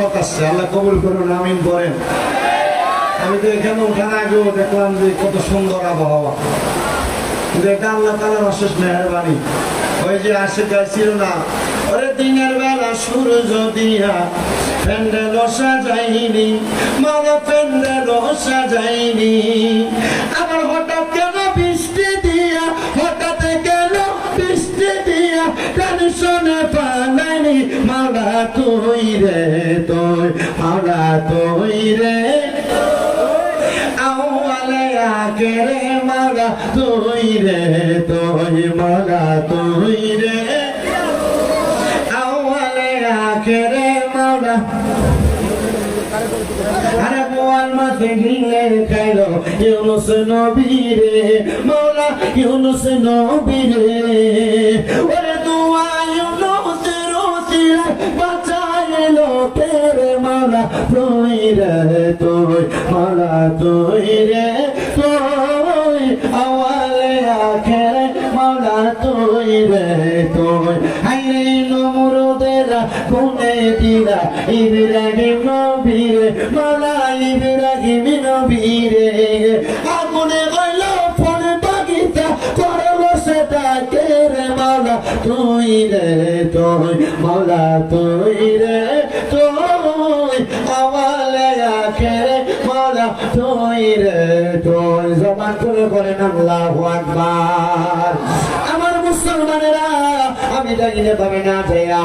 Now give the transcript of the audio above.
দাওয়াত আসছে, আল্লাহ কবুল করুন, আমিন বলেন। আমি তো এখানে ওঠার আগেও দেখলাম যে কত সুন্দর আবহাওয়া, কিন্তু এটা আল্লাহ তাআলার অশেষ মেহেরবানি। ওই যে আসে গাইছিল না, ওরে দিনের বেলা সূর্য দিয়া প্যান্ডেল সাজাইনি, মালা প্যান্ডেল সাজাইনি, আবার হঠাৎ কেন বৃষ্টি দিয়া, হঠাৎ কেন বৃষ্টি দিয়া টেনশনে পালাইনি, মালা তুই রে তুই, মালা তুই রে আউয়ালে আখেরে, মালা তুই রে তুই, মালা তুই রে আউয়ালে আখেরে মালা। আরে বোয়াল মাঝে গিলে খাইলো ইউনুস নবী রে, মাওলা ইউনুস নবী রে, ওরে দুয়া ইউনুসের ওসিলা বাঁচাইলো তেরে, মাওলা তুই রে তুই, মাওলা তুই রে তুই আওয়ালে আখেরে, মাওলা তুই রে তুই। আইরে নমরুদেরা কোনে দিলা ইব্রাহিম নবী রে, মাওলা ইব্রাহিম নবী রে, আগুনে গইল ফল বাগিচা করে বসে থাকে রে, মাওলা তুই রে তুই, মাওলা তুই রে তুই আওয়ালে আখেরে, মাওলা তুই রে তুই। জবান খুলে বলেন আল্লাহু আকবার। আমার মুসলমানেরা, আমি জানি না ভাবে না যাইয়া